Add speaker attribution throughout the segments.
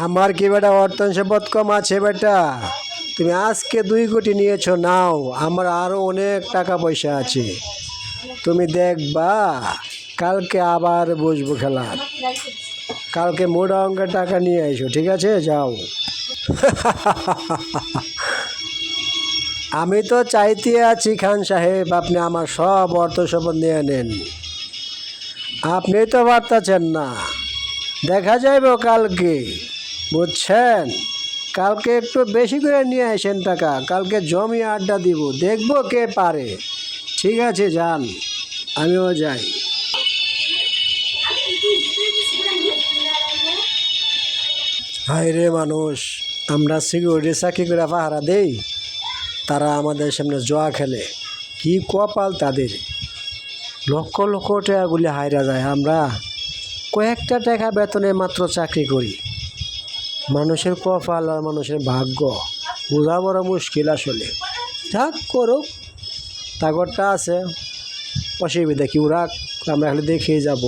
Speaker 1: আমার কি বেটা অর্থ সম্পদ কম আছে বেটা? তুমি আজকে 2 কোটি নিয়েছো, নাও। আমার আরও অনেক টাকা পয়সা আছে, তুমি দেখবা। কালকে আবার বসবো খেলা। কালকে মোটা অঙ্কের টাকা নিয়ে এসো, ঠিক আছে? যাও। আমি তো চাইতে আছি খান সাহেব, আপনি আমার সব অর্থ সম্পদ নিয়ে নেন। আপনি তো পারতেছেন না। দেখা যাইব কালকে, বুঝছেন? কালকে একটু বেশি করে নিয়ে আসেন টাকা, কালকে জমি আড্ডা দিব, দেখবো কে পারে। ঠিক আছে, যান, আমিও যাই। হায় রে মানুষ, আমরা সিকিউরিটি চাকরি করে পাহারা দেই, তারা আমাদের সামনে জোয়া খেলে। কি কপাল তাদের! লক্ষ লক্ষ টাকাগুলি হাইরা যায়, আমরা কয়েকটা টাকা বেতনে মাত্র চাকরি করি। মানুষের কপাল আর মানুষের ভাগ্য বোঝা বড় মুশকিল আসলে। থাক, করুক, তাগরটা আছে, অসুবিধা কি, ওরা আমরা খালি দেখেই যাব।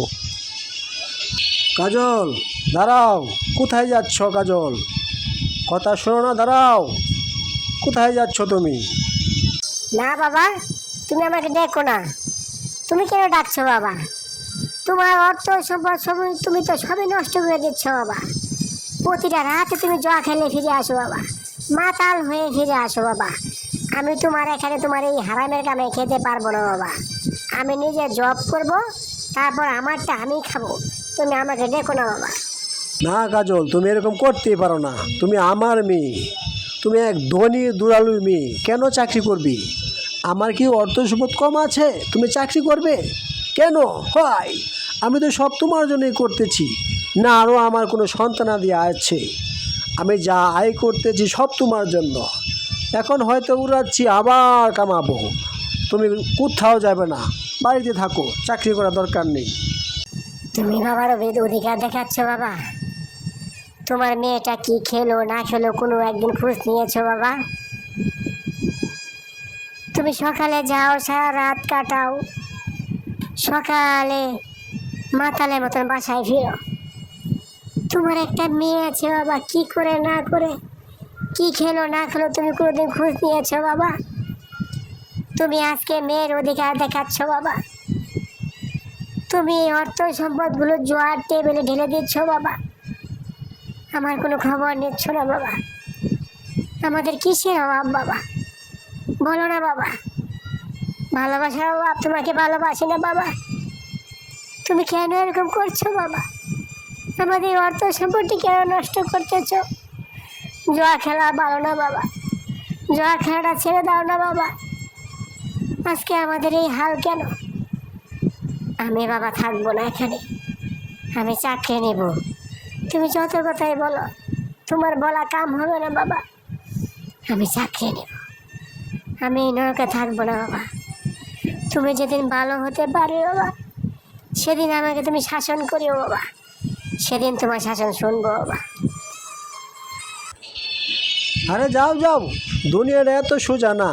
Speaker 1: কাজল, দাঁড়াও। কোথায় যাচ্ছ কাজল? কথা শোনো না, দাঁড়াও। কোথায় যাচ্ছ তুমি?
Speaker 2: না বাবা, তুমি আমাকে দেখো না। তুমি কেন ডাকছো বাবা? তোমার অর্থ সম্পদ তুমি তো সবই নষ্ট করে দিচ্ছ বাবা। প্রতিটা রাতে তুমি জোয়া খেলে ফিরে আসো বাবা, মাতাল হয়ে ফিরে আসো বাবা। আমি তোমার এখানে তোমার এই হারামের কামে খেতে পারবো না বাবা। আমি নিজে জব করব, তারপর আমারটা আমি খাবো। তুমি আমাকে দেখো না বাবা।
Speaker 1: না কাজল, তুমি এরকম করতেই পারো না। তুমি আমার মেয়ে, তুমি এক ধনী দুরালু মেয়ে, কেন চাকরি করবি? আমার কি অর্থ সম্পদ কম আছে তুমি চাকরি করবে? কেন হয়? আমি তো সব তোমার জন্যই করতেছি না, আরও আমার কোনো সন্তানাদি আছে। আমি যা আয় করতেছি সব তোমার জন্য। এখন হয়তো উড়াচ্ছি, আবার কামাবো। তুমি কোথাও যাবে না, বাড়িতে থাকো, চাকরি করার দরকার নেই।
Speaker 2: তুমি বাবার অধিকার দেখাচ্ছ বাবা? তোমার মেয়েটা কি খেলো না খেলো কোনো একদিন খোঁজ নিয়েছো বাবা? তুমি সকালে যাও, সারা রাত কাটাও, সকালে মাতালের মতন বাসায় ফিরো। তোমার একটা মেয়ে আছে বাবা, কি করে না করে, কি খেলো না খেলো, তুমি কোনোদিন খোঁজ নিয়েছো বাবা? তুমি আজকে মেয়ের অধিকার দেখাচ্ছ বাবা। তুমি অর্থ সম্পদগুলো জোয়ার টেবিলে ঢেলে দিচ্ছ বাবা, আমার কোনো খবর নিচ্ছ না বাবা। আমাদের কিসের অভাব বাবা? বলো না বাবা। ভালোবাসার অভাব, তোমাকে ভালোবাসি না বাবা। তুমি কেন এরকম করছো বাবা? আমাদের অর্থ সম্পত্তি কেন নষ্ট করতেছ? জুয়া খেলা ভালো না বাবা, জুয়া খেলাটা ছেড়ে দাও না বাবা। আজকে আমাদের এই হাল কেন? আমি বাবা থাকবো না এখানে, আমি চাকরি নেব। তুমি যত কথাই বলো, তোমার বলা কাম হবে না বাবা। আমি চাকরি নেব, আমি এই নরকে থাকবো না বাবা। তুমি যেদিন ভালো হতে পারো বাবা, সেদিন আমাকে তুমি শাসন করিও বাবা, সেদিন তোমার শাসন শুনবো বাবা।
Speaker 1: আরে যাও যাও, দুনিয়াটা এত সোজা না।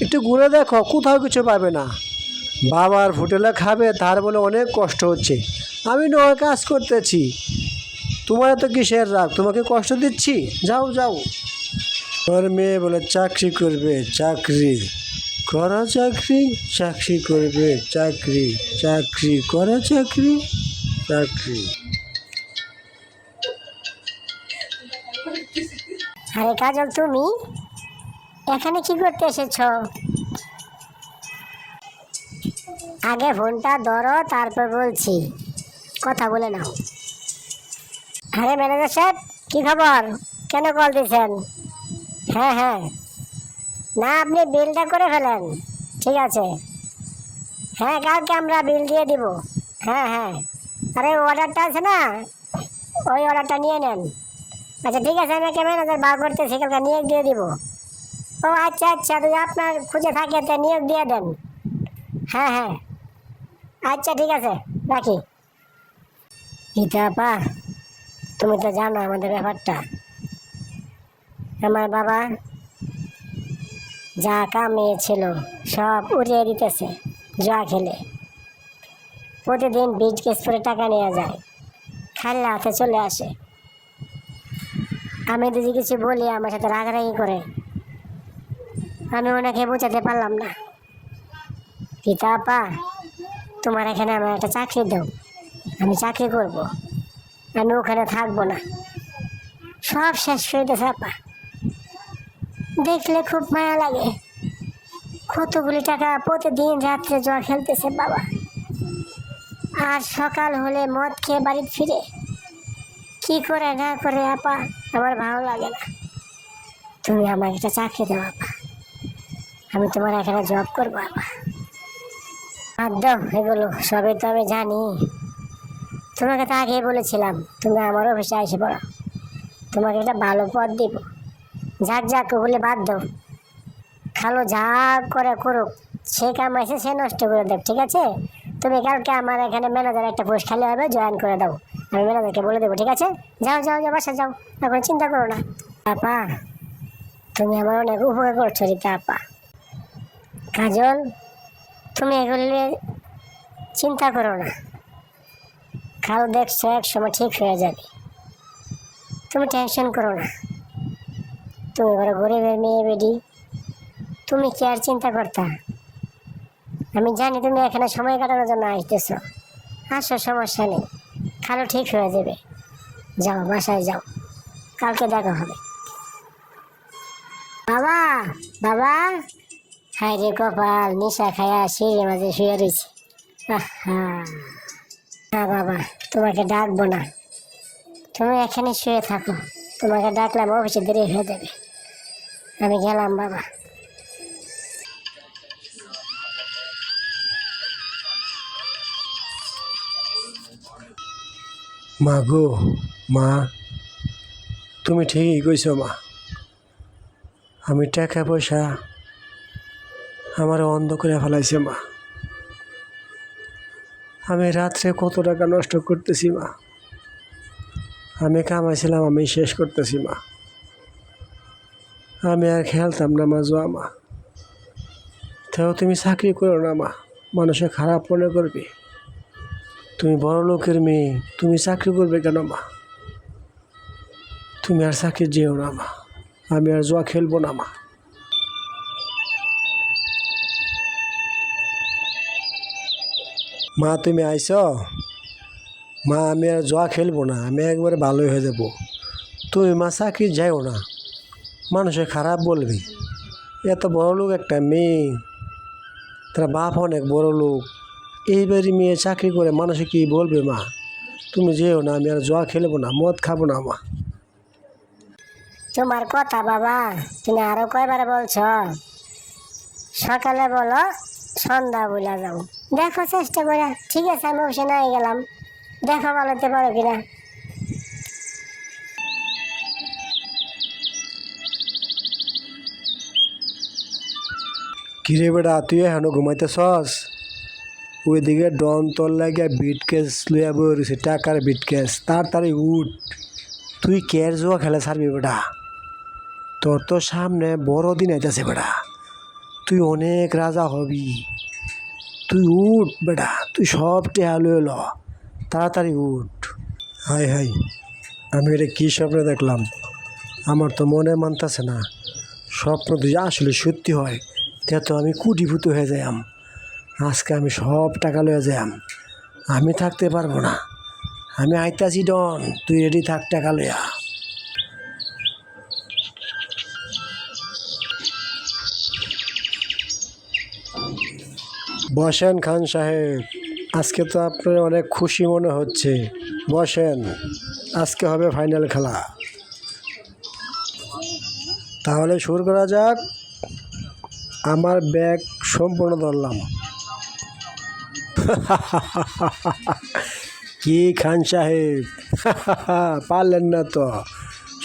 Speaker 1: একটু ঘুরে দেখো, কোথাও কিছু পাবে না। বাবার হোটেলে খাবে, তার বলে অনেক কষ্ট হচ্ছে। আমি নয় কাজ করতেছি, তোমার এত কিসের রাগ? তোমাকে কষ্ট দিচ্ছি? যাও যাও। তোর মেয়ে বলে চাকরি করবে, চাকরি করা, চাকরি চাকরি করবে, চাকরি চাকরি করা, চাকরি চাকরি।
Speaker 2: আরে কাজল, তুমি এখানে কি করতে এসেছ? আগে ফোনটা ধরো, তারপর বলছি, কথা বলে নাও। আরে ম্যানেজার সাহেব, কি খবর? কেন কল দিয়েছেন? হ্যাঁ হ্যাঁ, না আপনি বিলটা করে ফেলেন, ঠিক আছে। হ্যাঁ, কালকে আমরা বিল দিয়ে দিব। হ্যাঁ হ্যাঁ, আরে অর্ডারটা আছে না, ওই অর্ডারটা নিয়ে নেন। আচ্ছা ঠিক আছে, আমি ম্যানেজার বার করতেছি, কালকে নিয়োগ দিয়ে দিব। ও আচ্ছা আচ্ছা, যদি আপনার খুঁজে থাকে তা নিয়োগ দিয়ে দেন। হ্যাঁ হ্যাঁ, আচ্ছা ঠিক আছে, রাখি। গীতা আপা, তুমি তো জানো আমাদের ব্যাপারটা। আমার বাবা যা কামিয়েছিল সব উড়িয়ে দিতেছে জুয়া খেলে। প্রতিদিন 20 কেস করে টাকা নিয়ে যায়, খাল্লা হাতে চলে আসে। আমি যদি কিছু বলি আমার সাথে রাগারাগি করে। আমি ওনাকে বোঝাতে পারলাম না। রীতা আপা, তোমার এখানে আমার একটা চাকরি দাও, আমি চাকরি করব, আমি ওখানে থাকবো না। সব শেষ হয়ে গেছে আপা। দেখলে খুব মায়া লাগে। কতগুলি টাকা প্রতিদিন রাত্রে জুয়া খেলতেছে বাবা, আর সকাল হলে মদ খেয়ে বাড়িতে ফিরে। কি করে না করে আপা আমার ভালো লাগে না। তুমি আমাকে একটা চাকরি দাও আপা, আমি তোমার এখানে জব করবো আপা। আর দাও এগুলো, সবই তো আমি জানি। তোমাকে তো আগেই বলেছিলাম তুমি আমার অফিসে এসে পড়ো, তোমাকে একটা ভালো পদ দিব। যাক যাক ওগুলি বাদ দাও। খালো যা করে করুক, সে কামাইছে সে নষ্ট করে দেব, ঠিক আছে? তুমি কালকে আমার এখানে ম্যানেজার একটা পোস্ট খালি হবে, জয়েন করে দাও। আমি ম্যানেজারকে বলে দেবো, ঠিক আছে? যাও যাও যাও, বাসা যাও, এখন চিন্তা করো না। আপা, তুমি আমার অনেক উপকার করছো রীতা আপা। কাজল, তুমি এগুলি চিন্তা করো না, কাল দেখছো এক সময় ঠিক হয়ে যাবে। তুমি টেনশন করো না। তুমি বড় গরিবের মেয়ে বেডি, তুমি কি আর চিন্তা করতা? আমি জানি তুমি এখানে সময় কাটানোর জন্য আসতেছ। আসো, সমস্যা নেই, খালো ঠিক হয়ে যাবে। যাও বাসায় যাও, কালকে দেখা হবে। বাবা, বাবা, হায় রে কপাল, নিশা খায়া সিঁড়ির মাঝে শুয়ে রয়েছে। না বাবা, তোমাকে ডাকবো না, তুমি এখানে শুয়ে থাকো। তোমাকে ডাকলাম অফিসে দেরি হয়ে যাবে। আমি গেলাম বাবা।
Speaker 1: মা গো, মা, তুমি ঠিকই কইছো মা। আমি টাকা পয়সা আমার অন্ধ করে ফেলাইছে মা। আমি রাত্রে কত টাকা নষ্ট করতেছি মা। আমি কামাইছিলাম, আমি শেষ করতেছি মা। আমি আর খেলতাম না মা, জোয়া মা। তাও তুমি চাকরি করো না মা, মানুষে খারাপ মনে করবে। তুমি বড় লোকের মেয়ে, তুমি চাকরি করবে কেন মা? তুমি আর চাকরি যেও না মা, আমি আর জুয়া খেলবো না মা। মা তুমি আইছ? মা আমি আর জুয়া খেলবো না, আমি একবারে ভালোই হয়ে যাব। তুমি মা চাকরি যাইও না, মানুষে খারাপ বলবে। এত বড় লোক একটা মেয়ে, তার বাপ অনেক বড় লোক, এইবারই মেয়ে চাকরি করে মানুষে কি বলবে মা? তুমি যেও না, আমি আর জুয়া খেলবো না, মদ খাবো না মা।
Speaker 2: তোমার কথা বাবা তুমি আরো কয়বার বলছো? সকালে বলো, সন্ধ্যা বলে যাও। দেখো চেষ্টা করে। ঠিক আছে, আমি অফিসে নাই গেলাম, দেখো বলতে পারো কিনা।
Speaker 1: কিরে বেটা, তুই এখনো ঘুমাইতেছস? ওইদিকে ডন তোর লাগিয়া বিট কেস লইয়া বই রয়েছে, টাকার বিট কেস। তাড়াতাড়ি উঠ, তুই কের জুয়া খেলা ছাড়বি বেটা? তোর তো সামনে বড় দিন আইতেছে বেটা, তুই অনেক রাজা হবি। তুই উঠ বেটা, তুই সব টেহা লয়ে ল, তাড়াতাড়ি উঠ। হাই হাই, আমি এটা কী স্বপ্ন দেখলাম? আমার তো মনে মানতেছে না। স্বপ্ন যদি আসলে সত্যি হয়, তে তো আমি কুটিভূত হয়ে যাইম। আজকে আমি সব টাকা লয়ে যাইম, আমি থাকতে পারবো না। আমি আইতাছি ডন, তুই রেডি থাক টাকা লইয়া। বসেন খান সাহেব, আজকে তো আপনার অনেক খুশি মনে হচ্ছে। বসেন, আজকে হবে ফাইনাল খেলা। তাহলে শুরু করা যাক। আমার ব্যাগ সম্পূর্ণ ধরলাম। কি খান সাহেব, পারলেন না তো?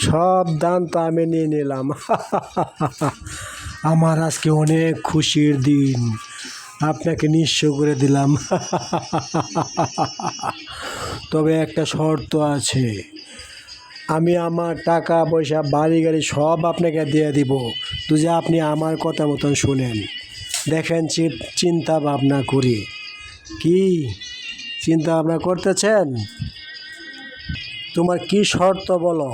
Speaker 1: সব দান তো আমি নিয়ে নিলাম। আমার আজকে অনেক খুশির দিন, আপনাকে নিঃস্ব করে দিলাম। তবে একটা শর্ত আছে, আমি আমার টাকা পয়সা বাড়ি গাড়ি সব আপনাকে দিয়ে দিব, যদি আপনি আমার কথা মতন শুনেন। দেখেন চিন্তা ভাবনা করি। কি চিন্তা ভাবনা করতেছেন? তোমার কি শর্ত বলো?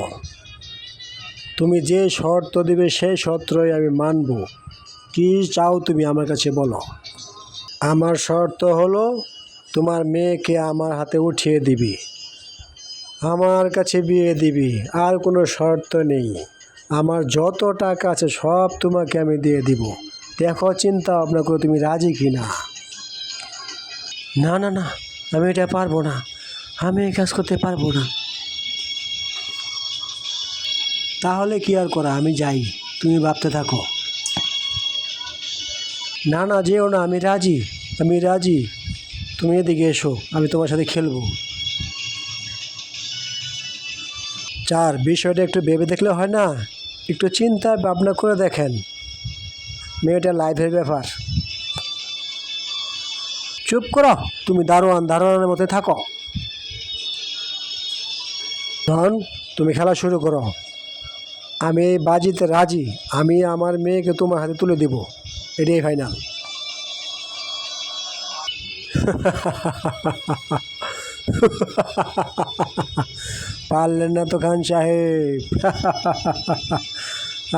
Speaker 1: তুমি যে শর্ত দিবে সেই শর্তই আমি মানব। কি চাও তুমি আমার কাছে বলো। আমার শর্ত হলো তোমার মেয়েকে আমার হাতে উঠিয়ে দিবি, আমার কাছে বিয়ে দিবি, আর কোনো শর্ত নেই। আমার যত টাকা আছে সব তোমাকে আমি দিয়ে দিব। দেখো চিন্তা ভাবনা করে তুমি রাজি কি না। না না না, আমি এটা পারবো না, আমি এই কাজ করতে পারবো না। তাহলে কি আর করা, আমি যাই, তুমি ভাবতে থাকো। না না, যেও না, আমি রাজি, আমি রাজি। তুমি এদিকে এসো, আমি তোমার সাথে খেলবো। চার, বিষয়টা একটু ভেবে দেখলে হয় না? একটু চিন্তা ভাবনা করে দেখেন, মেয়েটা লাইফের ব্যাপার। চুপ করো, তুমি দারোয়ানের মধ্যে থাকো। ধন, তুমি খেলা শুরু করো। আমি এই বাজিতে রাজি, আমি আমার মেয়েকে তোমার হাতে তুলে দেব, এটাই ফাইনাল। পারলেন না তো খান সাহেব।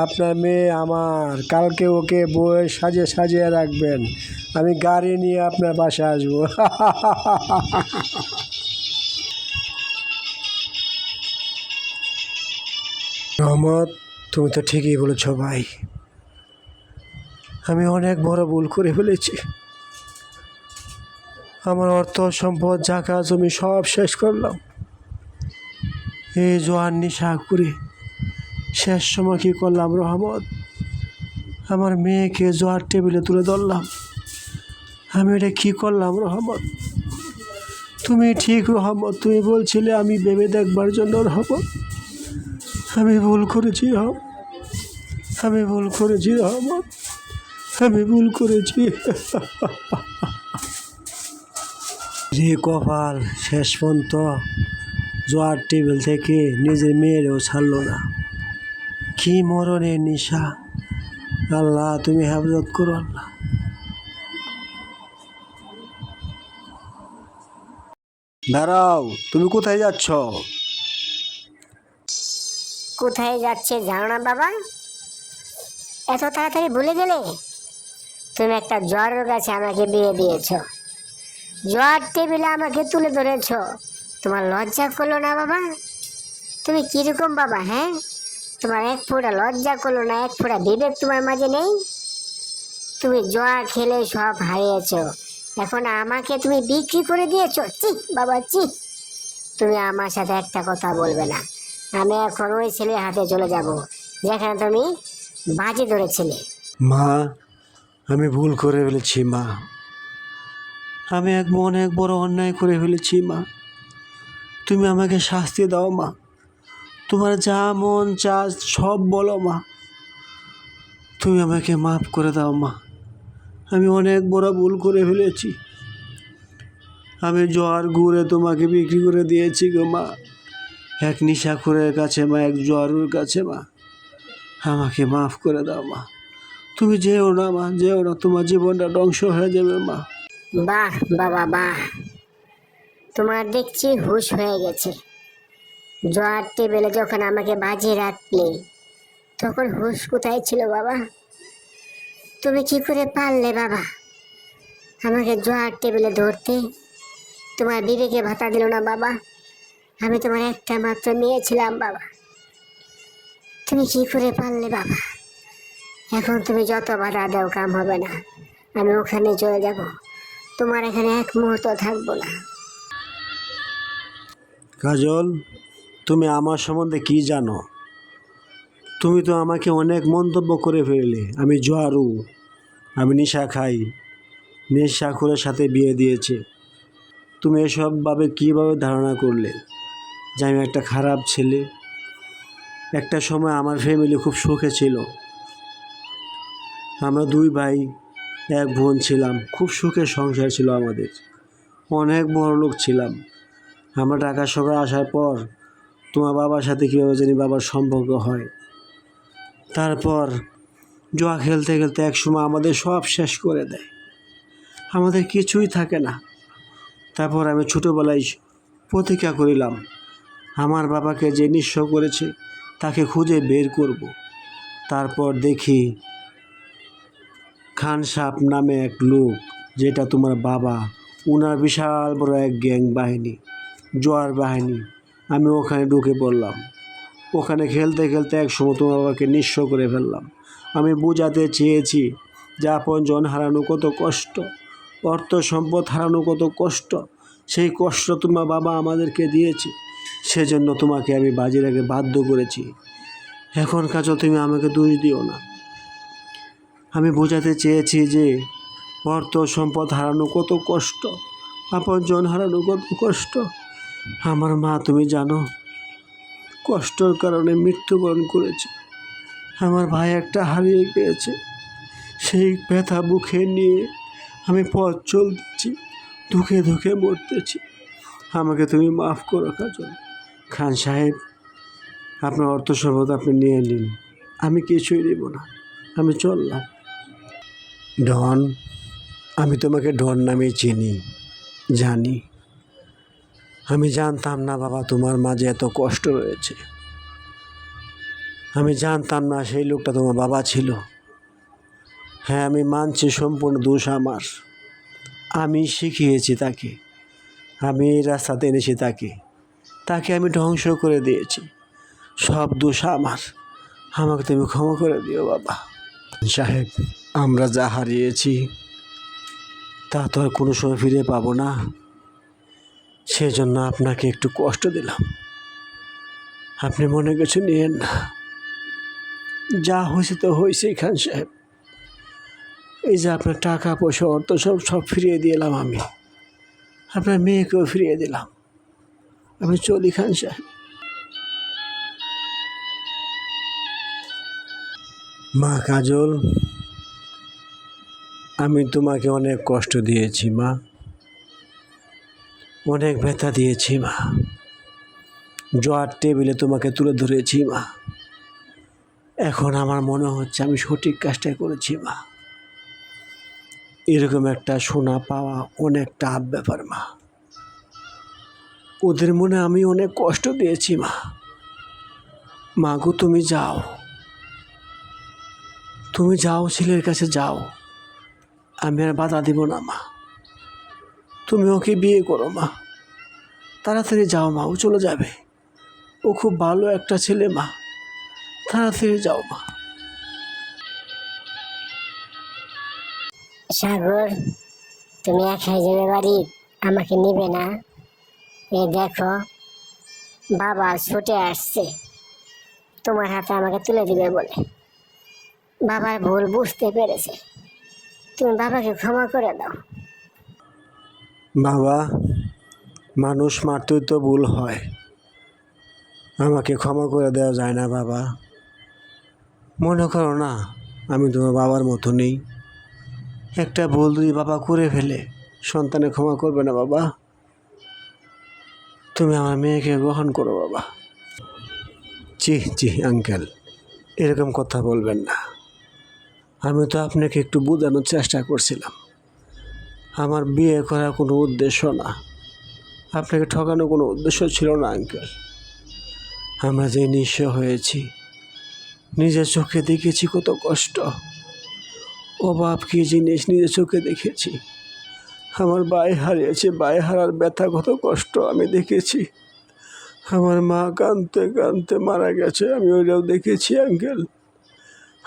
Speaker 1: আপনার মেয়ে আমার, কালকে ওকে বউয়ের সাজিয়ে রাখবেন, আমি গাড়ি নিয়ে আপনার বাসায় আসবো। রহমত, তুমি তো ঠিকই বলেছ ভাই, আমি অনেক বড় ভুল করে ফেলেছি। আমার অর্থ সম্পদ জায়গা জমি সব শেষ করলাম এই জোয়ার নেশা করে। শেষ সময় কী করলাম রহমত, আমার মেয়েকে জোয়ার টেবিলে তুলে ধরলাম। আমি এটা কী করলাম রহমত? তুমি ঠিক রহমত, তুমি বলছিলে আমি ভেবে দেখবার জন্য রহমত। আমি ভুল করেছি আমি ভুল করেছি রহমত, আমি ভুল করেছি। রে কপাল, শেষ পর্যন্ত জোয়ার টেবিল থেকে নিজের মেয়েরও ছাড়লো না। কি মরণের নেশা! আল্লাহ তুমি হেফাজত করো আল্লাহ। দাঁড়াও, তুমি কোথায় যাচ্ছ?
Speaker 2: কোথায় যাচ্ছে জানো না বাবা? এত তাড়াতাড়ি ভুলে গেলে? তুমি একটা জ্বরের কাছে আমাকে বিয়ে দিয়েছো, জ্বর টেবিলে আমাকে তুলে ধরেছো, তোমার লজ্জা করলো না বাবা? তুমি কিরকম বাবা, হ্যাঁ? তোমার এক ফোঁটা লজ্জা করলো না, এক ফোঁটা বিবেক তোমার মাঝে নেই? তুমি জোয়া খেলে সব হারিয়েছো, এখন আমাকে তুমি বিক্রি করে দিয়েছো। চি বাবা চি! তুমি আমার সাথে একটা কথা বলবে না। আমি এখন ওই ছেলের হাতে চলে যাব যেখানে তুমি বাজি ধরেছিলে।
Speaker 1: মা, আমি ভুল করে ফেলেছি মা, আমি অনেক বড় অন্যায় করে ফেলেছি মা। তুমি আমাকে শাস্তি দাও মা, তোমার যা মন চা সব বলো মা, তুমি আমাকে মাফ করে দাও মা। আমি অনেক বড় ভুল করে ফেলেছি, আমি জ্বর গুড়ে তোমাকে বিক্রি করে দিয়েছি গো মা, এক নিশাখোরের কাছে মা, এক জ্বরের কাছে মা। আমাকে মাফ করে দাও মা, তুমি যেও না মা, যেও না, তোমার জীবনটা ধ্বংস হয়ে যাবে মা।
Speaker 2: বাহ বাবা বাহ, তোমার দেখছি হুঁশ হয়ে গেছে। জোয়ার টেবিলে যখন আমাকে বাজি রাখলে তখন হুঁশ কোথায় ছিল বাবা? তুমি কি করে পারলে বাবা আমাকে জোয়ার টেবিলে ধরতে? তোমার বিবেকে ভাতা দিল না বাবা? আমি তোমার একটা মাত্র মেয়ে ছিলাম বাবা, তুমি কি করে পারলে বাবা? এখন তুমি যত বাধা দাও কাম হবে না, আমি ওখানে চলে যাব, তোমার এখানে এক মুহূর্ত থাকবো না।
Speaker 1: কাজল, তুমি আমার সম্বন্ধে কি জানো? তুমি তো আমাকে অনেক মন্তব্য করে ফেললে, আমি জোয়ারু, আমি নেশা খাই, নেশাখোরের সাথে বিয়ে দিয়েছে। তুমি এসবভাবে কীভাবে ধারণা করলে যে আমি একটা খারাপ ছেলে? একটা সময় আমার ফ্যামিলি খুব সুখে ছিল, আমরা দুই ভাই এক বোন ছিলাম, খুব সুখের সংসার ছিল আমাদের, অনেক বড় লোক ছিলাম। আমরা ঢাকা শহরে আসার পর তোমার বাবার সাথে কীভাবে জানি বাবার সম্পর্ক হয়, তারপর জুয়া খেলতে খেলতে একসময় আমাদের সব শেষ করে দেয়, আমাদের কিছুই থাকে না। তারপর আমি ছোটোবেলায় প্রতিজ্ঞা করিলাম, আমার বাবাকে যে নিঃস্ব করেছে তাকে খুঁজে বের করব। তারপর দেখি খান সাপ নামে এক লোক, যেটা তোমার বাবা, উনার বিশাল বড় এক গ্যাং বাহিনী, জোয়ার বাহিনী। আমি ওখানে ঢুকে পড়লাম। ওখানে খেলতে খেলতে একসময় তোমার বাবাকে নিঃস্ব করে ফেললাম। আমি বোঝাতে চেয়েছি যে আপনজন হারানো কত কষ্ট, অর্থ সম্পদ হারানো কত কষ্ট। সেই কষ্ট তোমার বাবা আমাদেরকে দিয়েছে, সেজন্য তোমাকে আমি বাজির আগে বাধ্য করেছি। এখন কাজল তুমি আমাকে দোষ দিও না। আমি বোঝাতে চেয়েছি যে অর্থ সম্পদ হারানো কত কষ্ট, আপনজন হারানো কত কষ্ট। আমার মা তুমি জানো, কষ্টর কারণে মৃত্যুবরণ করেছে। আমার ভাই একটা হারিয়ে গিয়েছে। সেই ব্যথা বুকে নিয়ে আমি পথ চলতেছি, ধুকে ধুকে মরতেছি। আমাকে তুমি মাফ করো কাজল। খান সাহেব, আপনার অর্থ সম্পদ আপনি নিয়ে নিন, আমি কিছুই নেব না, আমি চললাম। ডন, আমি তোমাকে ডন নামে চিনি, জানি। আমি জানতাম না বাবা তোমার মাঝে এত কষ্ট রয়েছে। আমি জানতাম না সেই লোকটা তোমার বাবা ছিল। হ্যাঁ, আমি মানছি সম্পূর্ণ দোষ আমার। আমি শিখিয়েছি তাকে, আমি এই রাস্তাতে এনেছি তাকে, তাকে আমি ধ্বংস করে দিয়েছি। সব দোষ আমার। আমাকে তুমি ক্ষমা করে দিও বাবা। সাহেব, আমরা যা হারিয়েছি তা তো আর কোনো সময় ফিরে পাবো না, সেজন্য আপনাকে একটু কষ্ট দিলাম। আপনি মনে কিছু নিয়েন না। যা হয়েছে তো হয়েছেই খান সাহেব। এই যে আপনার টাকা পয়সা অর্থ সব ফিরিয়ে দিলাম আমি, আপনার মেয়েকেও ফিরিয়ে দিলাম। আমি চলি খান সাহেব। মা কাজল, আমি তোমাকে অনেক কষ্ট দিয়েছি মা, অনেক ব্যথা দিয়েছি মা। জোয়ার টেবিলে তোমাকে তুলে ধরেছি মা। এখন আমার মনে হচ্ছে আমি সঠিক কাজটাই করেছি মা। এরকম একটা সোনা পাওয়া অনেক টাফ ব্যাপার মা। ওদের মনে আমি অনেক কষ্ট দিয়েছি মা। মা গো, তুমি যাও, তুমি যাও, ছেলের কাছে যাও, আমি আর বাধা দিব না মা। তুমি ওকে বিয়ে করো মা, তাড়াতাড়ি যাও মা, ও চলে যাবে। ও খুব ভালো একটা ছেলে মা, তাড়াতাড়ি যাও মা।
Speaker 2: সাগর, তুমি একাই যাবে বাড়ি, আমাকে নিবে না? এই দেখো, বাবা ছুটে আসছে তোমার হাতে আমাকে তুলে দিবে বলে। বাবার ভুল বুঝতে পেরেছে, তুমি বাবাকে ক্ষমা করে দাও।
Speaker 1: বাবা, মানুষ মারতেই তো ভুল হয়, আমাকে ক্ষমা করে দেওয়া যায় না বাবা? মনে করো না আমি তোমার বাবার মতো নেই? একটা ভুল যদি বাবা করে ফেলে, সন্তানে ক্ষমা করবে না বাবা? তুমি আমার মেয়েকে গ্রহণ করো বাবা। জি জি আঙ্কেল, এরকম কথা বলবেন না। আমি তো আপনাকে একটু বোঝানোর চেষ্টা করছিলাম। আমার বিয়ে করার কোনো উদ্দেশ্য না, আপনাকে ঠকানোর কোনো উদ্দেশ্য ছিল না আঙ্কেল। আমরা যে নিঃস্ব হয়েছি, নিজের চোখে দেখেছি কত কষ্ট। অভাব কী জিনিস নিজের চোখে দেখেছি। আমার ভাই হারিয়েছে, ভাই হারার ব্যথা কত কষ্ট আমি দেখেছি। আমার মা কাঁদতে কাঁদতে মারা গেছে, আমি ওইটাও দেখেছি আঙ্কেল।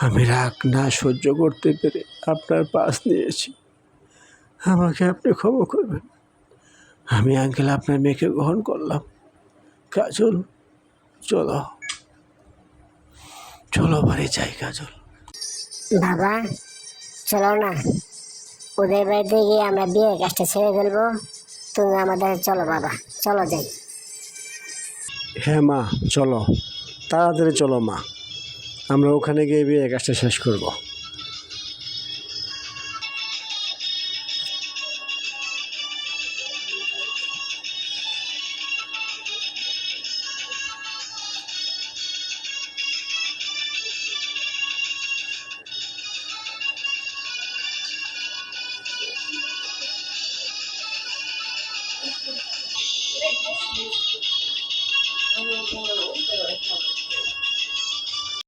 Speaker 1: আমি রাগ না সহ্য করতে পেরে আপনার পাশ নিয়েছি। আমাকে আপনি ক্ষমা করবেন। আমি আঙ্কেল আপনার মেয়েকে গ্রহণ করলাম। কাজল, চলো চলো বাড়ি যাই কাজল।
Speaker 2: বাবা চলো না, ওদের বাড়িতে গিয়ে আমরা বিয়ের কাজটা ছেড়ে ফেলবো। তুমি আমাদের চলো বাবা, চলো যাই।
Speaker 1: হ্যাঁ মা, চলো তাড়াতাড়ি চলো মা, আমরা ওখানে গিয়ে বিয়ে কাজটা শেষ করবো।